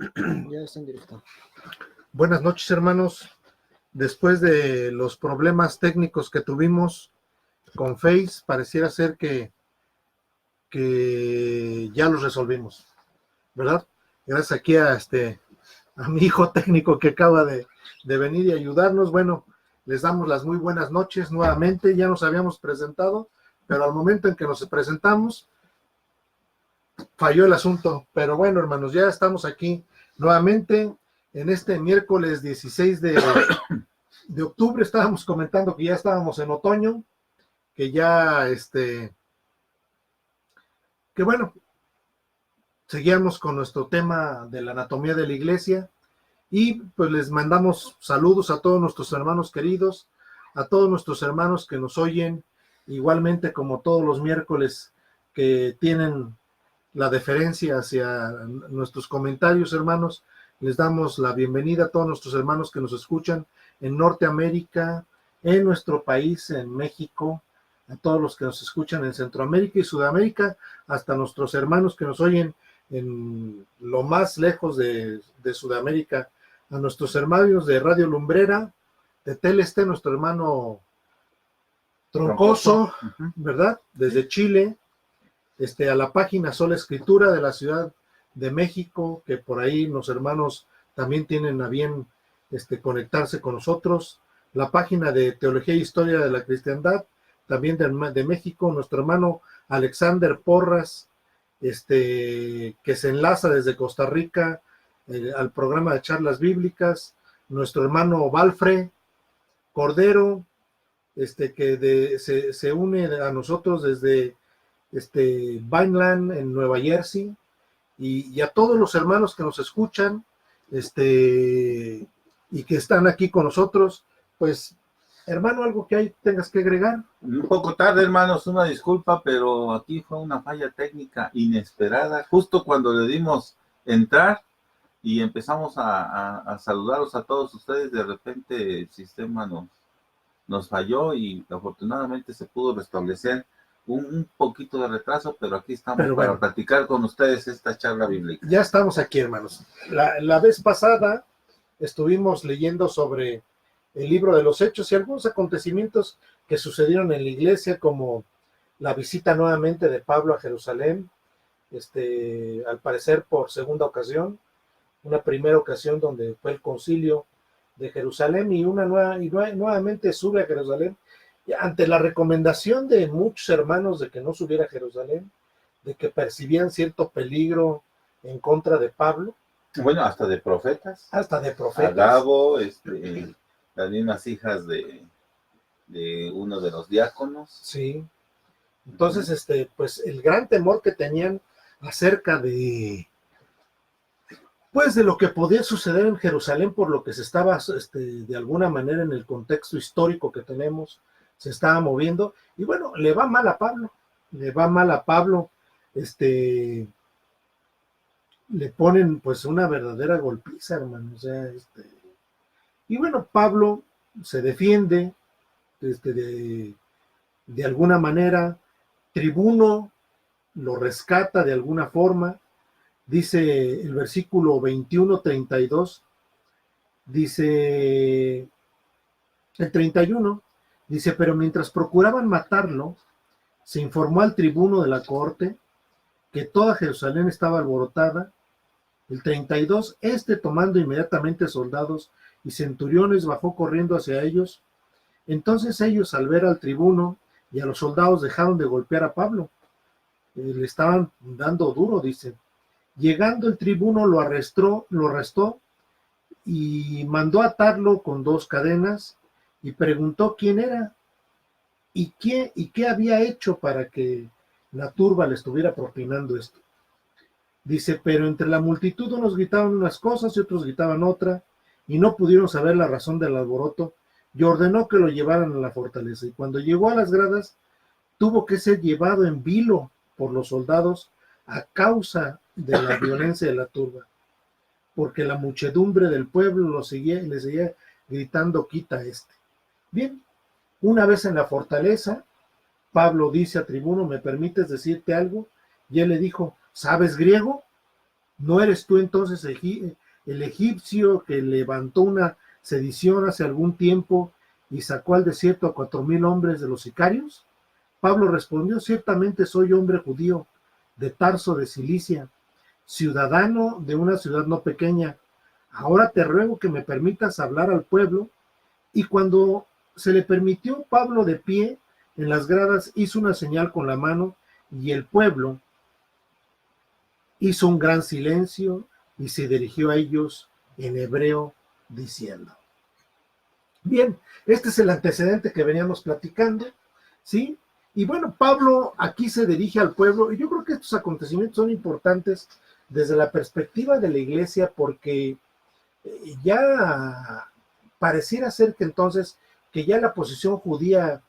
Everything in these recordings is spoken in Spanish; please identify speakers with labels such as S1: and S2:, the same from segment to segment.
S1: Ya está en directo.
S2: Buenas noches, hermanos. Después de los problemas técnicos que tuvimos con Face, pareciera ser que ya los resolvimos, ¿verdad? Gracias aquí a mi hijo técnico que acaba de venir y ayudarnos. Bueno, les damos las muy buenas noches nuevamente. Ya nos habíamos presentado, pero al momento en que nos presentamos, falló el asunto. Pero bueno, hermanos, ya estamos aquí nuevamente en este miércoles 16 de octubre. Estábamos comentando que ya estábamos en otoño, que ya, que bueno, seguíamos con nuestro tema de la anatomía de la iglesia y pues les mandamos saludos a todos nuestros hermanos queridos, a todos nuestros hermanos que nos oyen, igualmente como todos los miércoles que tienen la deferencia hacia nuestros comentarios, hermanos. Les damos la bienvenida a todos nuestros hermanos que nos escuchan en Norteamérica, en nuestro país, en México, a todos los que nos escuchan en Centroamérica y Sudamérica, hasta nuestros hermanos que nos oyen en lo más lejos de Sudamérica, a nuestros hermanos de Radio Lumbrera, de Teleste, nuestro hermano Troncoso, ¿verdad? Desde Chile, a la página Sola Escritura de la Ciudad de México, que por ahí los hermanos también tienen a bien conectarse con nosotros, la página de Teología e Historia de la Cristiandad, también de México, nuestro hermano Alexander Porras, que se enlaza desde Costa Rica al programa de charlas bíblicas, nuestro hermano Valfre Cordero, que se une a nosotros desde Vineland en Nueva Jersey, y a todos los hermanos que nos escuchan y que están aquí con nosotros. Pues, hermano, algo que ahí tengas que agregar.
S3: Un poco tarde, hermanos, una disculpa, pero aquí fue una falla técnica inesperada, justo cuando le dimos entrar y empezamos a saludarlos a todos ustedes. De repente el sistema nos falló y afortunadamente se pudo restablecer. Un poquito de retraso, pero aquí estamos para platicar con ustedes esta charla bíblica.
S2: Ya estamos aquí, hermanos. La vez pasada estuvimos leyendo sobre el libro de los Hechos y algunos acontecimientos que sucedieron en la iglesia, como la visita nuevamente de Pablo a Jerusalén, al parecer por segunda ocasión, una primera ocasión donde fue el concilio de Jerusalén y nuevamente sube a Jerusalén ante la recomendación de muchos hermanos de que no subiera a Jerusalén, de que percibían cierto peligro en contra de Pablo.
S3: Bueno, hasta de profetas.
S2: Hasta de profetas.
S3: Agabo, las mismas hijas de uno de los diáconos.
S2: Sí. Entonces, pues el gran temor que tenían acerca de lo que podía suceder en Jerusalén, por lo que se estaba, de alguna manera, en el contexto histórico que tenemos, se estaba moviendo, y bueno, le va mal a Pablo, le ponen pues una verdadera golpiza, hermano, o sea, y bueno, Pablo se defiende, de alguna manera, Tribuno lo rescata de alguna forma. Dice el versículo 21-32, dice el 31, dice: pero mientras procuraban matarlo, se informó al tribuno de la corte que toda Jerusalén estaba alborotada. El 32, tomando inmediatamente soldados y centuriones, bajó corriendo hacia ellos. Entonces ellos, al ver al tribuno y a los soldados, dejaron de golpear a Pablo. Le estaban dando duro, dice. Llegando el tribuno lo arrestó y mandó atarlo con 2 cadenas y preguntó quién era y qué había hecho para que la turba le estuviera propinando esto. Dice: pero entre la multitud unos gritaban unas cosas y otros gritaban otra, y no pudieron saber la razón del alboroto, y ordenó que lo llevaran a la fortaleza. Y cuando llegó a las gradas, tuvo que ser llevado en vilo por los soldados a causa de la violencia de la turba, porque la muchedumbre del pueblo le seguía gritando: quita Bien, una vez en la fortaleza, Pablo dice a Tribuno: ¿me permites decirte algo? Y él le dijo: ¿sabes griego? ¿No eres tú entonces el egipcio que levantó una sedición hace algún tiempo y sacó al desierto a 4,000 hombres de los sicarios? Pablo respondió, ciertamente soy hombre judío, de Tarso de Cilicia, ciudadano de una ciudad no pequeña. Ahora te ruego que me permitas hablar al pueblo. Y cuando se le permitió, Pablo de pie en las gradas hizo una señal con la mano y el pueblo hizo un gran silencio y se dirigió a ellos en hebreo diciendo. Bien, este es el antecedente que veníamos platicando, ¿sí? Y bueno, Pablo aquí se dirige al pueblo y yo creo que estos acontecimientos son importantes desde la perspectiva de la iglesia porque ya pareciera ser que entonces que ya la posición judía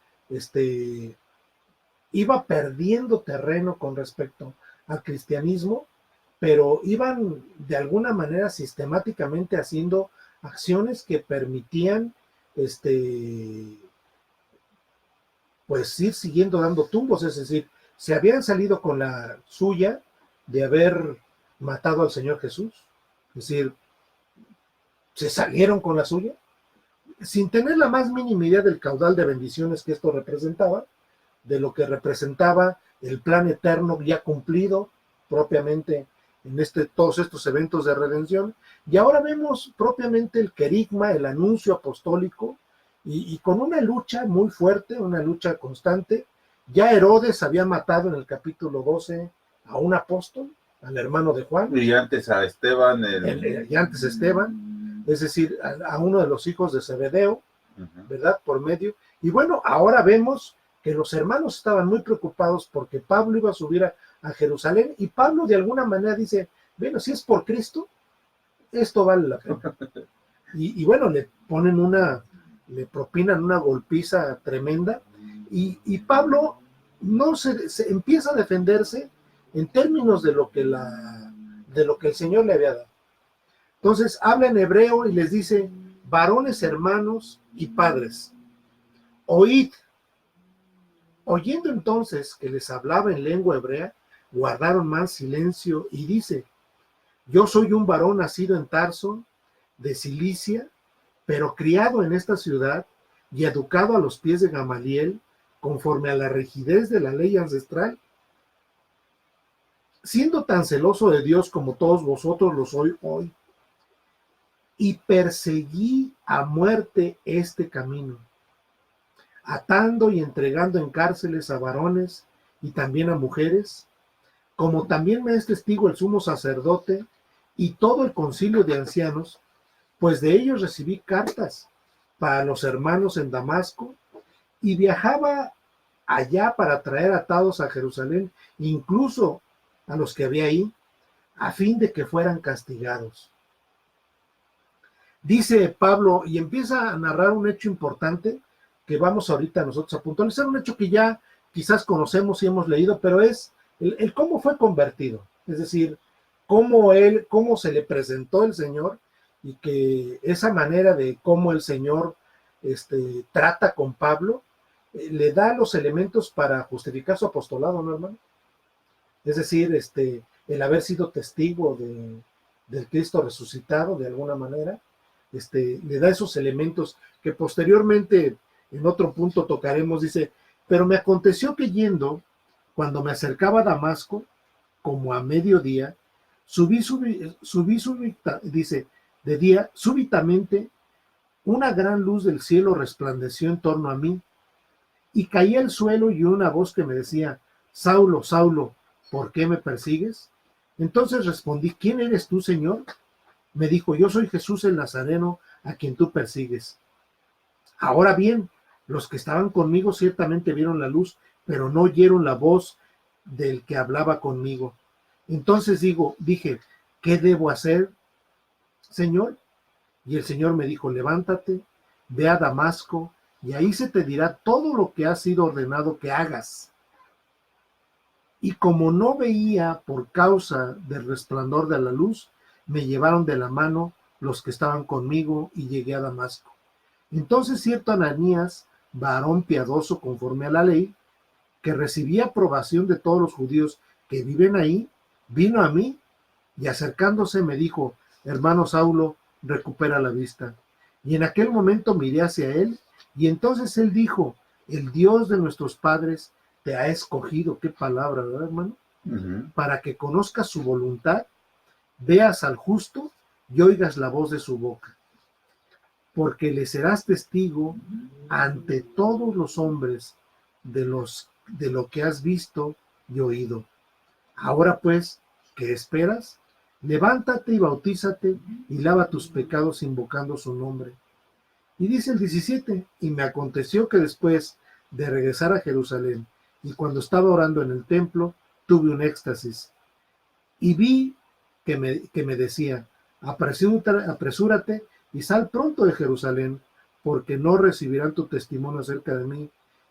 S2: iba perdiendo terreno con respecto al cristianismo, pero iban de alguna manera sistemáticamente haciendo acciones que permitían pues ir siguiendo dando tumbos, es decir, se habían salido con la suya de haber matado al Señor Jesús, es decir, se salieron con la suya, sin tener la más mínima idea del caudal de bendiciones que esto representaba, de lo que representaba el plan eterno ya cumplido propiamente en todos estos eventos de redención. Y ahora vemos propiamente el querigma, el anuncio apostólico, y con una lucha muy fuerte, una lucha constante. Ya Herodes había matado en el capítulo 12 a un apóstol, al hermano de Juan.
S3: Y antes a Esteban.
S2: Y antes a Esteban, es decir, a uno de los hijos de Zebedeo, ¿verdad? Por medio. Y bueno, ahora vemos que los hermanos estaban muy preocupados porque Pablo iba a subir a Jerusalén, y Pablo de alguna manera dice, bueno, si es por Cristo, esto vale la pena. Y bueno, le propinan una golpiza tremenda, y Pablo no se empieza a defenderse en términos de lo que el Señor le había dado. Entonces habla en hebreo y les dice, varones, hermanos y padres, oíd. Oyendo entonces que les hablaba en lengua hebrea, guardaron más silencio y dice, yo soy un varón nacido en Tarso, de Cilicia, pero criado en esta ciudad y educado a los pies de Gamaliel, conforme a la rigidez de la ley ancestral, siendo tan celoso de Dios como todos vosotros lo soy hoy, y perseguí a muerte este camino, atando y entregando en cárceles a varones y también a mujeres, como también me es testigo el sumo sacerdote y todo el concilio de ancianos, pues de ellos recibí cartas para los hermanos en Damasco, y viajaba allá para traer atados a Jerusalén, incluso a los que había ahí, a fin de que fueran castigados. Dice Pablo, y empieza a narrar un hecho importante que vamos ahorita nosotros a puntualizar, un hecho que ya quizás conocemos y hemos leído, pero es el cómo fue convertido, es decir, cómo se le presentó el Señor, y que esa manera de cómo el Señor trata con Pablo, le da los elementos para justificar su apostolado, ¿no, hermano? Es decir, el haber sido testigo del Cristo resucitado de alguna manera, le da esos elementos que posteriormente en otro punto tocaremos. Dice, pero me aconteció que yendo, cuando me acercaba a Damasco, como a mediodía, dice, de día, súbitamente, una gran luz del cielo resplandeció en torno a mí, y caí al suelo y una voz que me decía, Saulo, Saulo, ¿por qué me persigues? Entonces respondí, ¿quién eres tú, Señor? Me dijo, yo soy Jesús el Nazareno, a quien tú persigues. Ahora bien, los que estaban conmigo ciertamente vieron la luz, pero no oyeron la voz del que hablaba conmigo. Entonces dije, ¿qué debo hacer, Señor? Y el Señor me dijo, levántate, ve a Damasco, y ahí se te dirá todo lo que ha sido ordenado que hagas. Y como no veía por causa del resplandor de la luz, me llevaron de la mano los que estaban conmigo y llegué a Damasco. Entonces cierto Ananías, varón piadoso conforme a la ley, que recibía aprobación de todos los judíos que viven ahí, vino a mí y acercándose me dijo, hermano Saulo, recupera la vista. Y en aquel momento miré hacia él, y entonces él dijo, el Dios de nuestros padres te ha escogido, qué palabra, ¿verdad, hermano? Para que conozcas su voluntad, veas al justo y oigas la voz de su boca. Porque le serás testigo ante todos los hombres de lo que has visto y oído. Ahora pues, ¿qué esperas? Levántate y bautízate y lava tus pecados invocando su nombre. Y dice el 17, y me aconteció que después de regresar a Jerusalén, y cuando estaba orando en el templo, tuve un éxtasis, y vi que me decía, apresúrate y sal pronto de Jerusalén, porque no recibirán tu testimonio acerca de mí.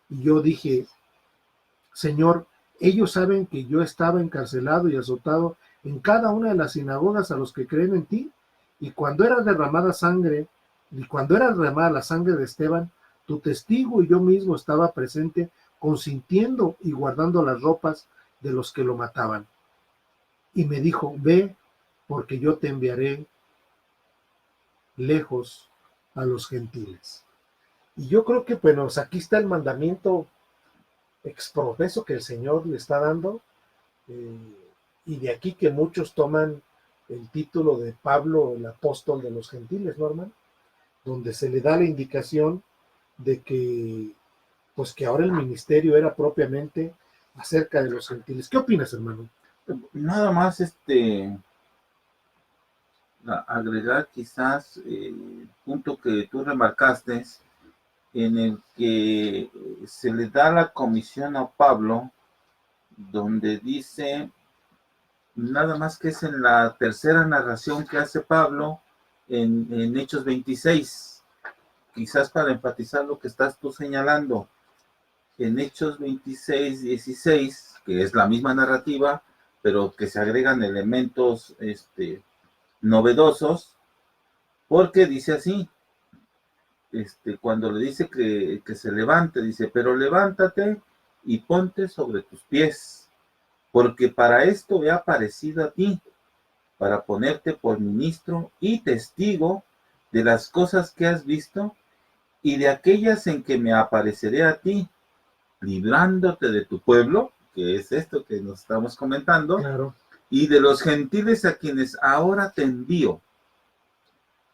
S2: Y yo dije, Señor, ellos saben que yo estaba encarcelado y azotado en cada una de las sinagogas a los que creen en ti, y cuando era derramada la sangre de Esteban, tu testigo y yo mismo estaba presente, consintiendo y guardando las ropas de los que lo mataban. Y me dijo, ve, porque yo te enviaré lejos a los gentiles. Y yo creo que, bueno, aquí está el mandamiento exprofeso que el Señor le está dando, y de aquí que muchos toman el título de Pablo, el apóstol de los gentiles, ¿no, hermano? Donde se le da la indicación de que, pues que ahora el ministerio era propiamente acerca de los gentiles. ¿Qué opinas, hermano?
S3: Nada más agregar quizás punto que tú remarcaste, en el que se le da la comisión a Pablo, donde dice, nada más que es en la tercera narración que hace Pablo en Hechos 26, quizás para enfatizar lo que estás tú señalando, en Hechos 26, 16, que es la misma narrativa, pero que se agregan elementos novedosos, porque dice así, cuando le dice que se levante, dice, pero levántate y ponte sobre tus pies, porque para esto he aparecido a ti, para ponerte por ministro y testigo de las cosas que has visto y de aquellas en que me apareceré a ti, librándote de tu pueblo, que es esto que nos estamos comentando,
S2: claro,
S3: y de los gentiles a quienes ahora te envío.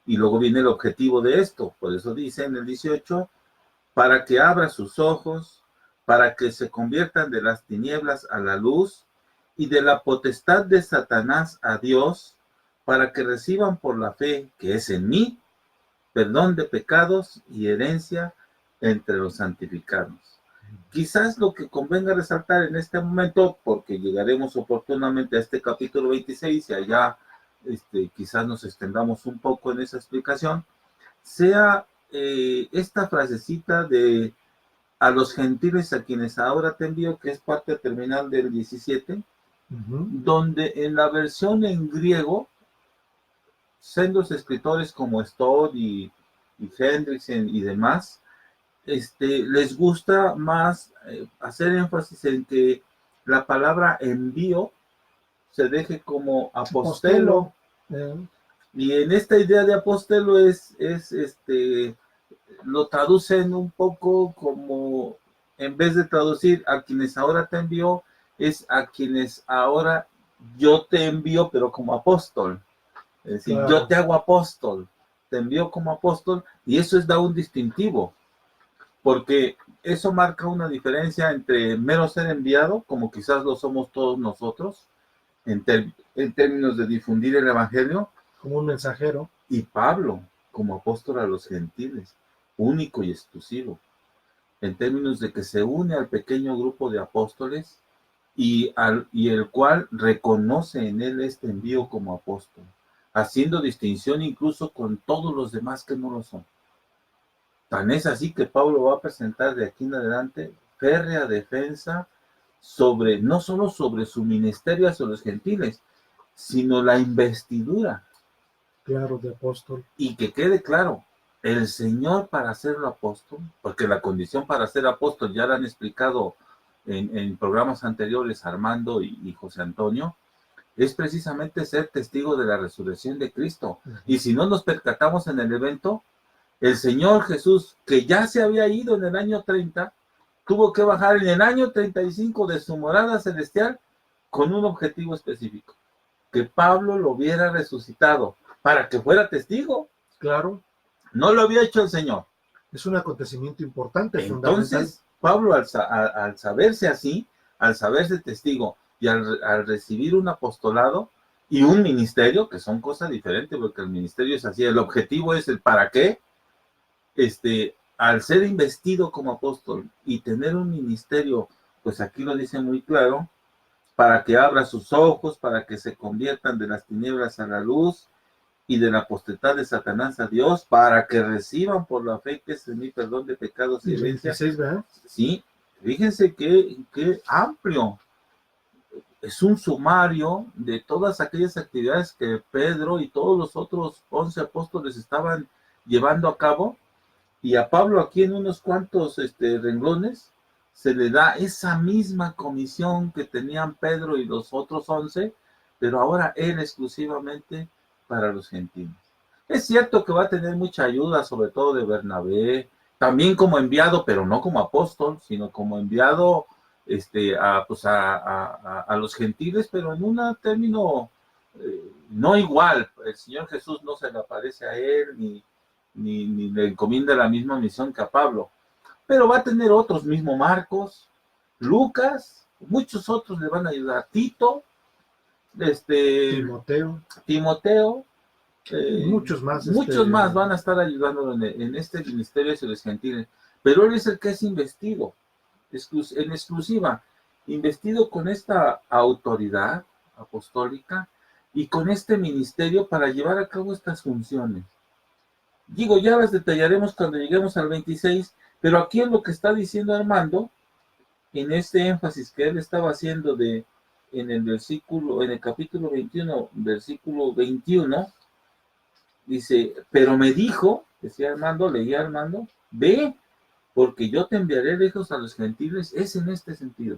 S3: Y luego viene el objetivo de esto, por eso dice en el 18, para que abra sus ojos, para que se conviertan de las tinieblas a la luz y de la potestad de Satanás a Dios, para que reciban por la fe que es en mí, perdón de pecados y herencia entre los santificados. Quizás lo que convenga resaltar en este momento, porque llegaremos oportunamente a este capítulo 26 y allá quizás nos extendamos un poco en esa explicación, sea esta frasecita de a los gentiles a quienes ahora te envío, que es parte terminal del 17, donde en la versión en griego, sendos escritores como Stodd y Hendrickson y demás, les gusta más hacer énfasis en que la palabra envío se deje como apostelo. Y en esta idea de apostelo lo traducen un poco como, en vez de traducir a quienes ahora te envió, es a quienes ahora yo te envío, pero como apóstol. Es decir, claro, yo te hago apóstol, te envío como apóstol, y eso da un distintivo, porque eso marca una diferencia entre mero ser enviado, como quizás lo somos todos nosotros, en términos de difundir el evangelio,
S2: como un mensajero,
S3: y Pablo como apóstol a los gentiles, único y exclusivo, en términos de que se une al pequeño grupo de apóstoles y el cual reconoce en él este envío como apóstol, haciendo distinción incluso con todos los demás que no lo son. Tan es así que Pablo va a presentar de aquí en adelante férrea defensa sobre, no solo sobre su ministerio hacia los gentiles, sino la investidura.
S2: Claro, de apóstol.
S3: Y que quede claro, el Señor para hacerlo apóstol, porque la condición para ser apóstol ya la han explicado en programas anteriores Armando y José Antonio, es precisamente ser testigo de la resurrección de Cristo.
S2: Ujú.
S3: Y si no nos percatamos en el evento, el Señor Jesús, que ya se había ido en el año 30, tuvo que bajar en el año 35 de su morada celestial con un objetivo específico, que Pablo lo hubiera resucitado para que fuera testigo.
S2: Claro,
S3: No lo había hecho el Señor.
S2: es un acontecimiento importante, fundamental.
S3: Entonces, Pablo, al saberse así, al saberse testigo y al recibir un apostolado y un ministerio, que son cosas diferentes, porque el ministerio es así, el objetivo es el para qué, al ser investido como apóstol y tener un ministerio, pues aquí lo dice muy claro, para que abra sus ojos, para que se conviertan de las tinieblas a la luz y de la potestad de Satanás a Dios, para que reciban por la fe que es en mí perdón de pecados y
S2: Y
S3: herencia.
S2: 26, ¿verdad?
S3: Sí, fíjense qué amplio. Es un sumario de todas aquellas actividades que Pedro y todos los otros 11 apóstoles estaban llevando a cabo, y a Pablo aquí en unos cuantos renglones se le da esa misma comisión que tenían Pedro y los otros 11, pero ahora él exclusivamente para los gentiles. Es cierto que va a tener mucha ayuda, sobre todo de Bernabé, también como enviado, pero no como apóstol, sino como enviado a los gentiles, pero en un término no igual. El Señor Jesús no se le aparece a él, ni le encomienda la misma misión que a Pablo, pero va a tener otros, mismo Marcos, Lucas, muchos otros le van a ayudar, Tito, Timoteo,
S2: muchos más.
S3: Muchos más van a estar ayudándolo en este ministerio de los gentiles, pero él es el que es investido, en exclusiva, investido con esta autoridad apostólica y con este ministerio para llevar a cabo estas funciones. Digo, ya las detallaremos cuando lleguemos al 26, pero aquí es lo que está diciendo Armando, en este énfasis que él estaba haciendo en el capítulo 21, versículo 21, dice, pero me dijo, decía Armando, leía Armando, ve, porque yo te enviaré lejos a los gentiles, es en este sentido.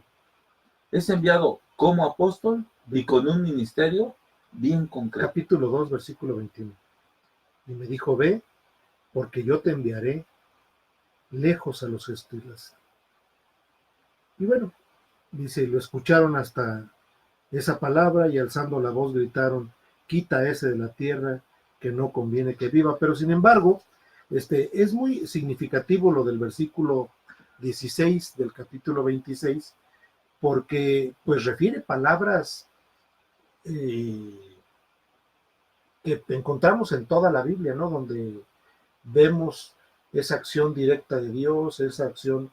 S3: Es enviado como apóstol y con un ministerio bien concreto.
S2: Capítulo 2, versículo 21. Y me dijo, ve, porque yo te enviaré lejos a los gentiles. Y bueno, dice, lo escucharon hasta esa palabra y alzando la voz gritaron, quita ese de la tierra, que no conviene que viva. Pero sin embargo, es muy significativo lo del versículo 16 del capítulo 26, porque pues refiere palabras que encontramos en toda la Biblia, ¿no? Donde vemos esa acción directa de Dios, esa acción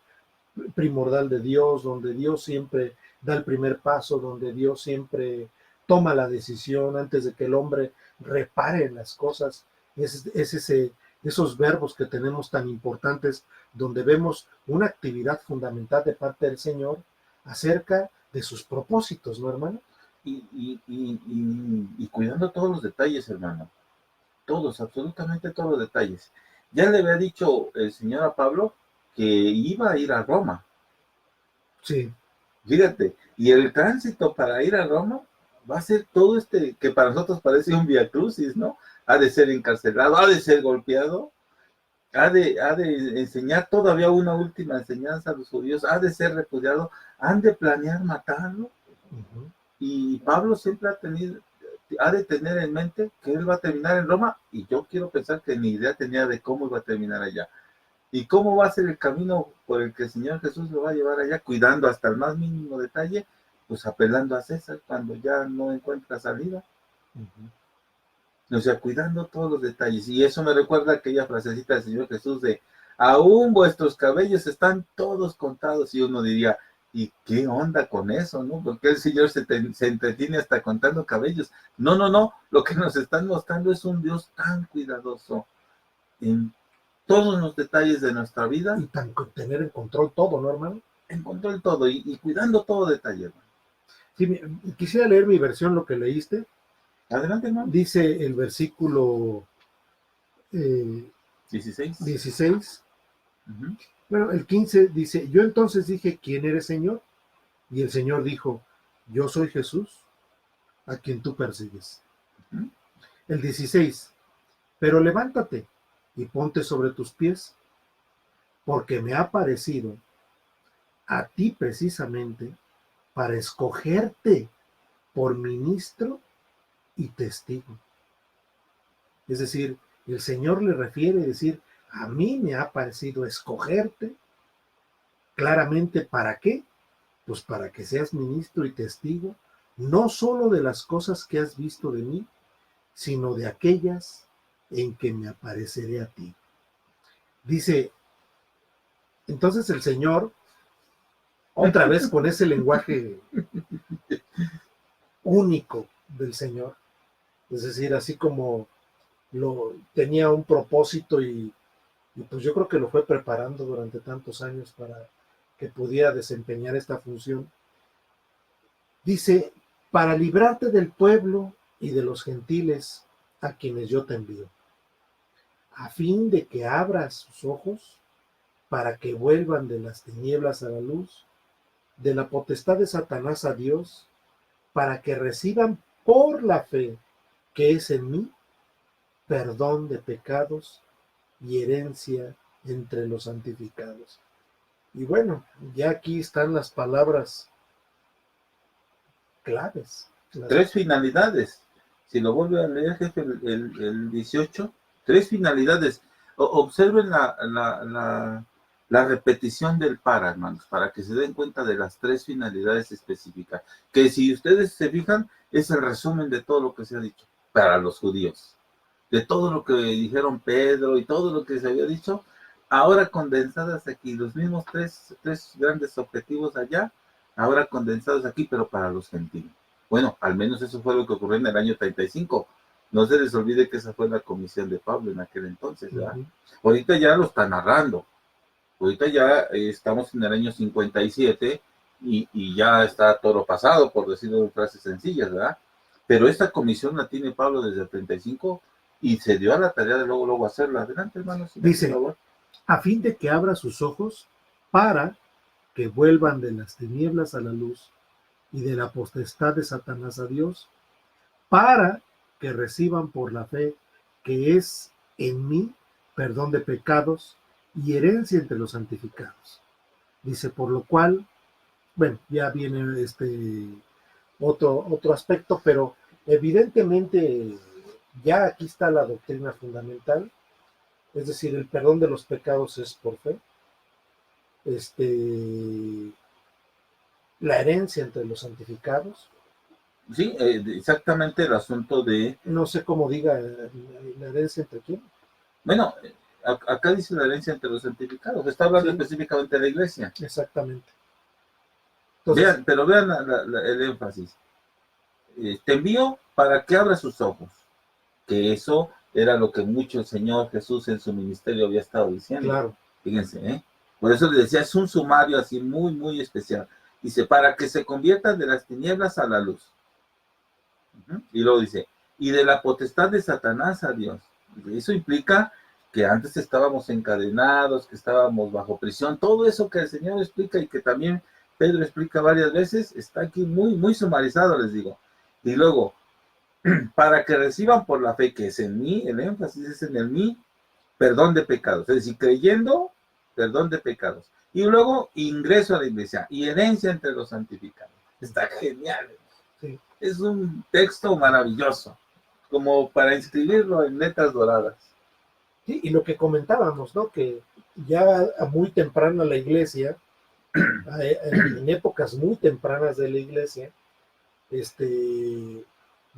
S2: primordial de Dios, donde Dios siempre da el primer paso, donde Dios siempre toma la decisión antes de que el hombre repare en las cosas. Es esos verbos que tenemos tan importantes, donde vemos una actividad fundamental de parte del Señor acerca de sus propósitos, ¿no, hermano?
S3: Y cuidando todos los detalles, hermano. Todos, absolutamente todos los detalles. Ya le había dicho el Señor a Pablo que iba a ir a Roma.
S2: Sí.
S3: Fíjate, y el tránsito para ir a Roma va a ser todo que para nosotros parece un vía crucis, ¿no? Ha de ser encarcelado, ha de ser golpeado, ha de enseñar todavía una última enseñanza a los judíos, ha de ser repudiado, han de planear matarlo.
S2: Uh-huh.
S3: Y Pablo siempre ha de tener en mente que él va a terminar en Roma, y yo quiero pensar que ni idea tenía de cómo iba a terminar allá. ¿Y cómo va a ser el camino por el que el Señor Jesús lo va a llevar allá? Cuidando hasta el más mínimo detalle, pues apelando a César cuando ya no encuentra salida. Uh-huh. O sea, cuidando todos los detalles. Y eso me recuerda aquella frasecita del Señor Jesús de, aún vuestros cabellos están todos contados. Y uno diría, ¿y qué onda con eso, no? Porque el Señor se entretiene hasta contando cabellos. No. Lo que nos están mostrando es un Dios tan cuidadoso en todos los detalles de nuestra vida.
S2: Y tener en control todo, ¿no, hermano?
S3: En control todo y cuidando todo detalle, hermano.
S2: Sí, quisiera leer mi versión, lo que leíste.
S3: Adelante, hermano.
S2: Dice el versículo 16. Uh-huh. Bueno, el 15 dice, yo entonces dije, ¿quién eres, Señor? Y el Señor dijo, yo soy Jesús, a quien tú persigues.
S3: Ujú.
S2: El 16. Pero levántate y ponte sobre tus pies, porque me ha parecido a ti precisamente para escogerte por ministro y testigo. Es decir, el Señor le refiere a decir, a mí me ha parecido escogerte claramente. ¿Para qué? Pues para que seas ministro y testigo, no solo de las cosas que has visto de mí, sino de aquellas en que me apareceré a ti. Dice, entonces el Señor, otra vez con ese lenguaje único del Señor, es decir, así como tenía un propósito y pues yo creo que lo fue preparando durante tantos años para que pudiera desempeñar esta función. Dice, para librarte del pueblo y de los gentiles a quienes yo te envío, a fin de que abras sus ojos para que vuelvan de las tinieblas a la luz, de la potestad de Satanás a Dios, para que reciban por la fe que es en mí, perdón de pecados y herencia entre los santificados. Y bueno, ya aquí están las palabras claves.
S3: Tres finalidades. Si lo vuelve a leer, jefe, el 18, tres finalidades. Observen la repetición del para, hermanos, para que se den cuenta de las tres finalidades específicas. Que si ustedes se fijan, es el resumen de todo lo que se ha dicho para los judíos. De todo lo que dijeron Pedro y todo lo que se había dicho, ahora condensadas aquí, los mismos tres grandes objetivos allá, ahora condensados aquí, pero para los gentiles. Bueno, al menos eso fue lo que ocurrió en el año 35. No se les olvide que esa fue la comisión de Pablo en aquel entonces, ¿verdad? Ahorita ya lo está narrando. Ahorita ya estamos en el año 57 y ya está todo lo pasado, por decirlo en frases sencillas, ¿verdad? Pero esta comisión la tiene Pablo desde el 35 y se dio a la tarea de luego hacerla. Adelante, hermano.
S2: Dice, a fin de que abra sus ojos para que vuelvan de las tinieblas a la luz y de la potestad de Satanás a Dios, para que reciban por la fe que es en mí perdón de pecados y herencia entre los santificados. Dice, por lo cual, bueno, ya viene otro aspecto, pero evidentemente ya aquí está la doctrina fundamental, es decir, el perdón de los pecados es por fe, la herencia entre los santificados.
S3: Sí, exactamente el asunto de...
S2: No sé cómo diga la herencia entre quién.
S3: Bueno, acá dice la herencia entre los santificados, está hablando específicamente de la iglesia.
S2: Exactamente. Entonces,
S3: vean, pero vean el énfasis. Te envío para que abra sus ojos, que eso era lo que mucho el Señor Jesús en su ministerio había estado diciendo.
S2: Claro.
S3: Fíjense, ¿eh? Por eso les decía, es un sumario así muy, muy especial. Dice, para que se conviertan de las tinieblas a la luz. Y luego dice, y de la potestad de Satanás a Dios. Eso implica que antes estábamos encadenados, que estábamos bajo prisión. Todo eso que el Señor explica y que también Pedro explica varias veces, está aquí muy, muy sumarizado, les digo. Y luego, para que reciban por la fe que es en mí, el énfasis es en el mí, perdón de pecados. Es decir, creyendo, perdón de pecados. Y luego, ingreso a la iglesia y herencia entre los santificados. Está genial. Sí. Es un texto maravilloso, como para inscribirlo en letras doradas.
S2: Sí, y lo que comentábamos, ¿no? Que ya a muy temprano la iglesia, en épocas muy tempranas de la iglesia,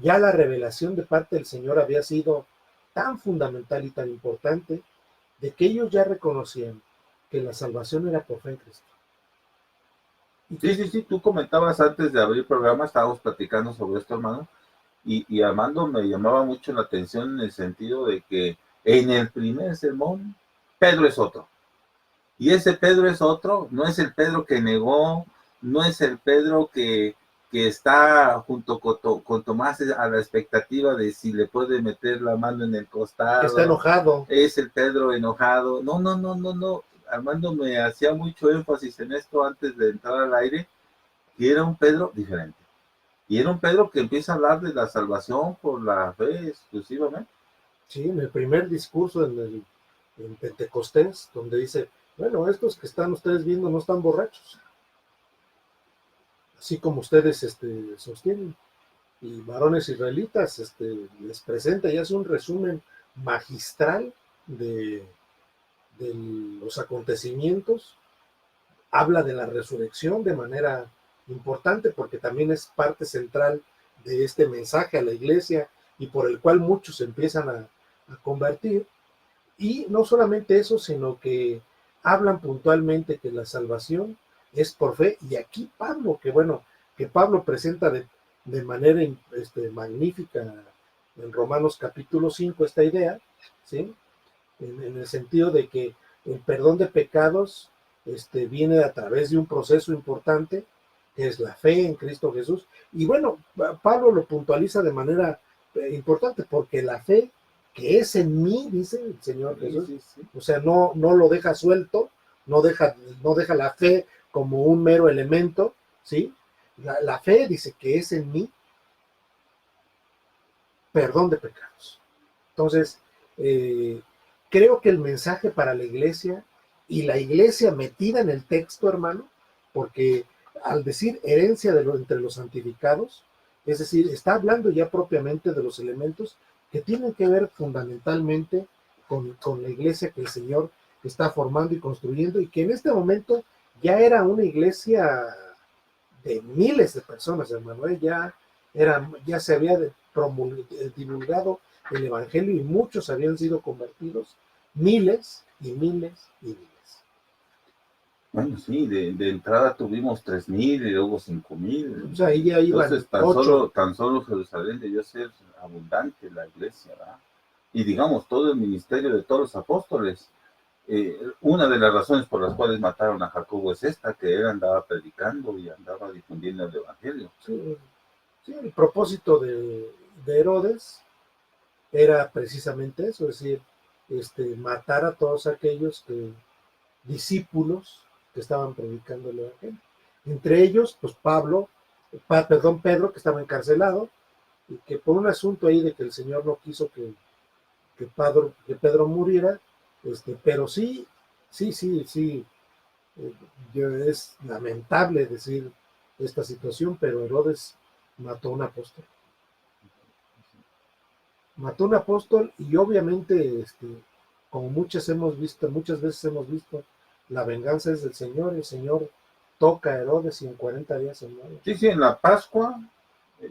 S2: ya la revelación de parte del Señor había sido tan fundamental y tan importante, de que ellos ya reconocían que la salvación era por fe en Cristo.
S3: Sí, tú comentabas antes de abrir el programa, estábamos platicando sobre esto, hermano, y Armando me llamaba mucho la atención en el sentido de que en el primer sermón, Pedro es otro. Y ese Pedro es otro, no es el Pedro que negó, no es el Pedro que está junto con Tomás a la expectativa de si le puede meter la mano en el costado.
S2: Está enojado.
S3: Es el Pedro enojado. No. Armando me hacía mucho énfasis en esto antes de entrar al aire, que era un Pedro diferente. Y era un Pedro que empieza a hablar de la salvación por la fe exclusivamente.
S2: Sí, en el primer discurso en Pentecostés, donde dice, bueno, estos que están ustedes viendo no están borrachos, así como ustedes sostienen. Y varones israelitas les presenta y hace un resumen magistral de, de los acontecimientos, habla de la resurrección de manera importante porque también es parte central de este mensaje a la iglesia y por el cual muchos empiezan a convertir. Y no solamente eso, sino que hablan puntualmente que la salvación es por fe. Y aquí Pablo, que Pablo presenta de manera magnífica en Romanos capítulo 5 esta idea, ¿sí? En el sentido de que el perdón de pecados viene a través de un proceso importante, que es la fe en Cristo Jesús. Y bueno, Pablo lo puntualiza de manera importante, porque la fe que es en mí, dice el Señor Jesús, sí, sí, sí. O sea, no lo deja suelto, no deja la fe como un mero elemento, ¿sí? La fe dice que es en mí perdón de pecados. Entonces, creo que el mensaje para la iglesia y la iglesia metida en el texto, hermano, porque al decir herencia entre los santificados, es decir, está hablando ya propiamente de los elementos que tienen que ver fundamentalmente con la iglesia que el Señor está formando y construyendo, y que en este momento ya era una iglesia de miles de personas, hermano, ya se había divulgado el evangelio y muchos habían sido convertidos, miles y miles y miles.
S3: Bueno, sí, de entrada tuvimos 3,000 y luego 5,000.
S2: O sea, ahí ya iban.
S3: Entonces, tan solo Jerusalén debió ser abundante la iglesia, ¿verdad? Y digamos, todo el ministerio de todos los apóstoles. Una de las razones por las cuales mataron a Jacobo es esta, que él andaba predicando y andaba difundiendo el evangelio.
S2: Sí, sí, el propósito de Herodes era precisamente eso, es decir, matar a todos aquellos discípulos que estaban predicando el evangelio. Entre ellos, pues Pedro, que estaba encarcelado, y que por un asunto ahí de que el Señor no quiso que Pedro muriera, pero sí, es lamentable decir esta situación, pero Herodes mató a un apóstol. Mató a un apóstol y obviamente, como muchas veces hemos visto, la venganza es del Señor. El Señor toca a Herodes y en 40 días se muere.
S3: Sí, en la Pascua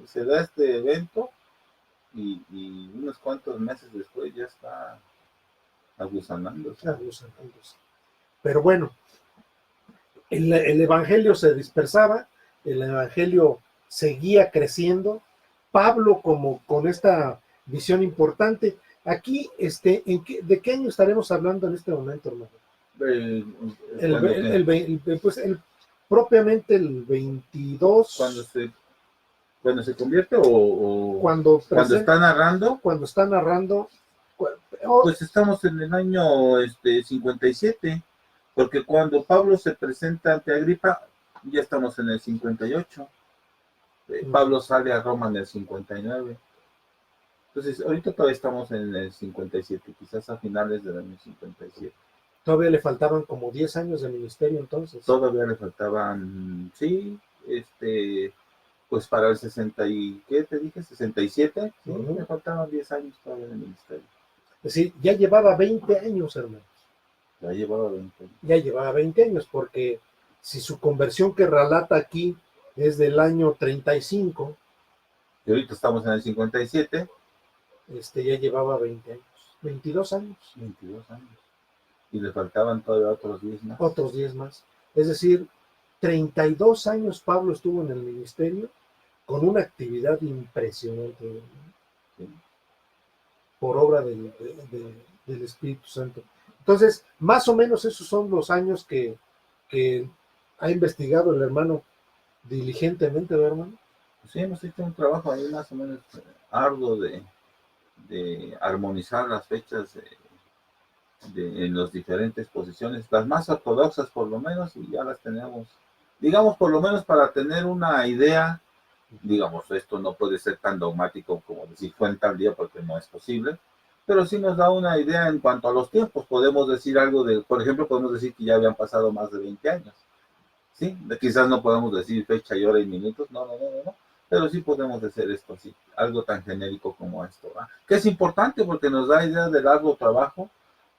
S3: se da este evento y unos cuantos meses después ya está aguzanándose.
S2: Pero bueno, el evangelio se dispersaba, el evangelio seguía creciendo. Pablo, como con esta visión importante, aquí, ¿de qué año estaremos hablando en este momento, hermano? Propiamente el 22.
S3: Cuando se convierte o
S2: cuando
S3: está narrando.
S2: Cuando está narrando.
S3: Pues estamos en el año 57, porque cuando Pablo se presenta ante Agripa, ya estamos en el 58. Pablo sale a Roma en el 59. Entonces, ahorita todavía estamos en el 57, quizás a finales del año 57.
S2: Todavía le faltaban como 10 años de ministerio entonces.
S3: Todavía le faltaban, sí, pues para el 60 y, ¿qué te dije? 67, sí, le faltaban 10 años todavía de ministerio.
S2: Es decir, ya llevaba 20 años, hermanos.
S3: Ya llevaba 20 años.
S2: Ya llevaba 20 años, porque si su conversión que relata aquí es del año 35.
S3: Y ahorita estamos en el 57.
S2: Ya llevaba 20 años. 22 años.
S3: 22 años. Y le faltaban todavía otros 10 más.
S2: Otros 10 más. Es decir, 32 años Pablo estuvo en el ministerio con una actividad impresionante, ¿sí? Por obra del Espíritu Santo. Entonces, más o menos esos son los años que ha investigado el hermano diligentemente, ¿verdad, hermano?
S3: Sí, hemos hecho un trabajo ahí más o menos arduo de armonizar las fechas en las diferentes posiciones, las más ortodoxas por lo menos, y ya las tenemos, digamos, por lo menos para tener una idea Digamos, esto no puede ser tan dogmático como decir fue en tal día porque no es posible, pero sí nos da una idea en cuanto a los tiempos. Podemos decir algo de, por ejemplo, podemos decir que ya habían pasado más de 20 años. ¿Sí? Quizás no podemos decir fecha y hora y minutos, no, pero sí podemos decir esto así, algo tan genérico como esto, ¿va? Que es importante porque nos da idea del largo trabajo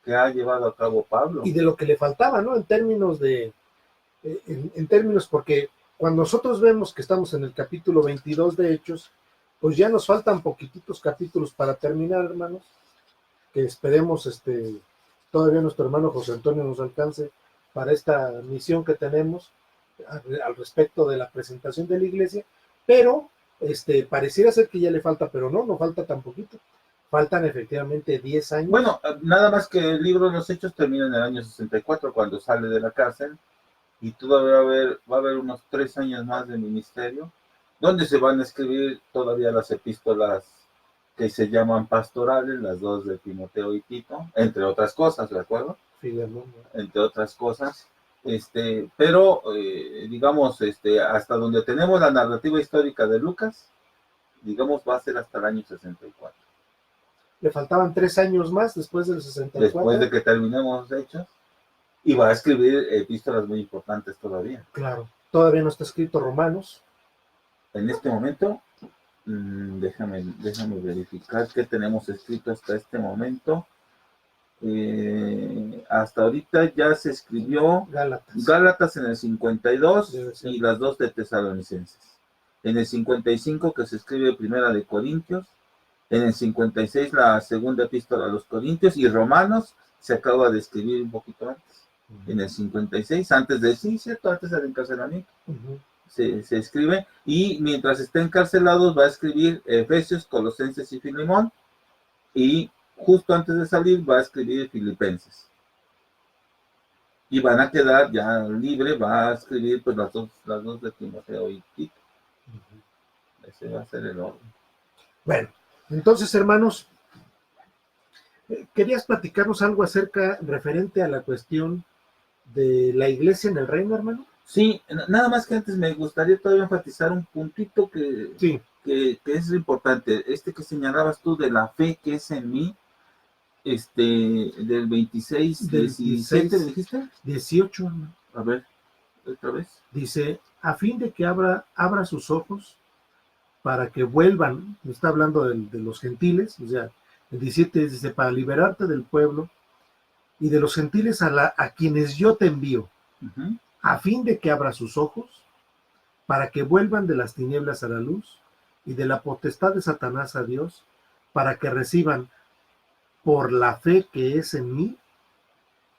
S3: que ha llevado a cabo Pablo.
S2: Y de lo que le faltaba, ¿no? En términos en términos, porque cuando nosotros vemos que estamos en el capítulo 22 de Hechos, pues ya nos faltan poquititos capítulos para terminar, hermanos, que esperemos todavía nuestro hermano José Antonio nos alcance para esta misión que tenemos al respecto de la presentación de la iglesia, pero pareciera ser que ya le falta, pero no falta tan poquito. Faltan efectivamente 10 años.
S3: Bueno, nada más que el libro de los Hechos termina en el año 64, cuando sale de la cárcel, y todavía va a haber unos 3 años más de ministerio, donde se van a escribir todavía las epístolas que se llaman pastorales, las dos de Timoteo y Tito, entre otras cosas, ¿de acuerdo?
S2: Sí,
S3: entre otras cosas. Pero digamos, hasta donde tenemos la narrativa histórica de Lucas, digamos, va a ser hasta el año 64.
S2: Le faltaban 3 años más después del 64.
S3: Después de que terminemos Hechos, y va a escribir epístolas muy importantes todavía.
S2: Claro, todavía no está escrito Romanos.
S3: En este momento, déjame verificar qué tenemos escrito hasta este momento. Hasta ahorita ya se escribió Gálatas en el 52 y las dos de Tesalonicenses. En el 55 que se escribe Primera de Corintios, en el 56 la segunda epístola a los Corintios, y Romanos se acaba de escribir un poquito antes, en el 56, antes del encarcelamiento. Se escribe, y mientras está encarcelados va a escribir Efesios, Colosenses y Filemón, y justo antes de salir va a escribir Filipenses. Y van a quedar ya libre, va a escribir pues las dos de Timoteo y Tito. Ese va a ser el orden.
S2: Bueno, entonces, hermanos, ¿querías platicarnos algo acerca referente a la cuestión de la iglesia en el reino, hermano?
S3: Sí, nada más que antes me gustaría todavía enfatizar un puntito que es importante. Que señalabas tú de la fe que es en mí, del 26, 17, ¿me dijiste?
S2: 18, hermano.
S3: A ver, otra vez.
S2: Dice, a fin de que abra sus ojos para que vuelvan, está hablando de los gentiles, o sea, el 17 dice, para liberarte del pueblo y de los gentiles a quienes yo te envío, a fin de que abra sus ojos para que vuelvan de las tinieblas a la luz y de la potestad de Satanás a Dios, para que reciban por la fe que es en mí,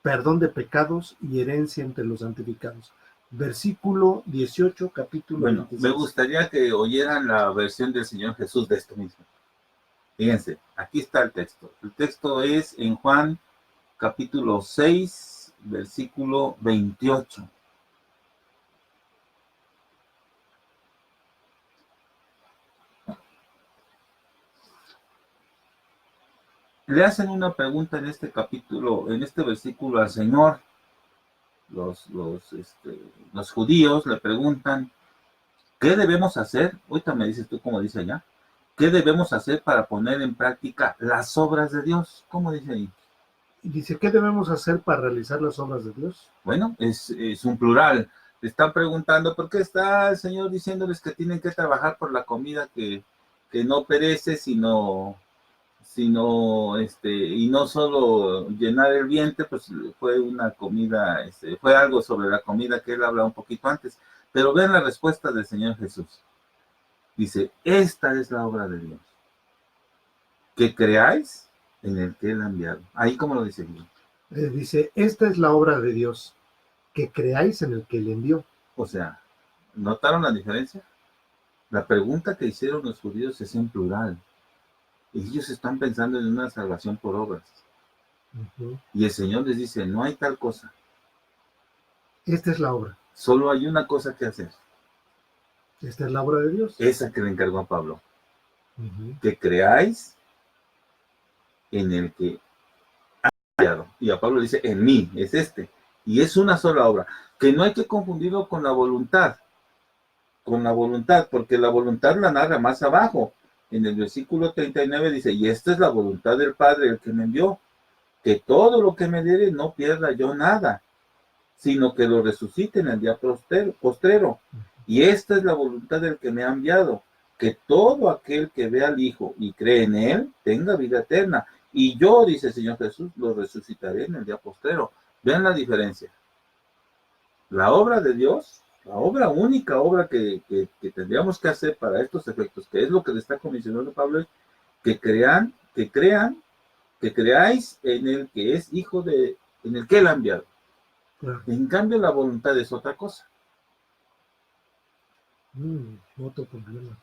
S2: perdón de pecados y herencia entre los santificados. Versículo 18, capítulo 26.
S3: Me gustaría que oyeran la versión del Señor Jesús de esto mismo. Fíjense, aquí está el texto. El texto es en Juan, capítulo 6, versículo 28. Le hacen una pregunta en este capítulo, en este versículo al Señor. Los judíos le preguntan, ¿qué debemos hacer? Ahorita me dices tú cómo dice allá. ¿Qué debemos hacer para poner en práctica las obras de Dios? ¿Cómo dice ahí?
S2: Dice, ¿qué debemos hacer para realizar las obras de Dios?
S3: Bueno, es un plural. Le están preguntando, ¿por qué está el Señor diciéndoles que tienen que trabajar por la comida que no perece, sino y no solo llenar el vientre? Pues fue una comida, fue algo sobre la comida que él habla un poquito antes. Pero vean la respuesta del Señor Jesús. Dice, esta es la obra de Dios, que creáis en el que él ha enviado. Ahí como lo dice.
S2: Dice, esta es la obra de Dios, que creáis en el que le envió.
S3: O sea, ¿notaron la diferencia? La pregunta que hicieron los judíos es en plural. Y ellos están pensando en una salvación por obras. Y el Señor les dice, no hay tal cosa.
S2: Esta es la obra.
S3: Solo hay una cosa que hacer.
S2: Esta es la obra de Dios.
S3: Esa que le encargó a Pablo. Que creáis en el que ha enviado. Y a Pablo dice, en mí, es Y es una sola obra. Que no hay que confundirlo con la voluntad. con la voluntad, porque la voluntad la narra más abajo. En el versículo 39 dice, y esta es la voluntad del Padre, el que me envió, que todo lo que me diere no pierda yo nada, sino que lo resucite en el día postrero. Y esta es la voluntad del que me ha enviado, que todo aquel que ve al Hijo y cree en él, tenga vida eterna. Y yo, dice el Señor Jesús, lo resucitaré en el día postrero. Vean la diferencia. La obra de Dios, la obra única, obra que tendríamos que hacer para estos efectos, que es lo que le está comisionando Pablo, es que creáis en el que es hijo en el que él ha enviado.
S2: Claro.
S3: En cambio, la voluntad es otra cosa.
S2: Otro problema.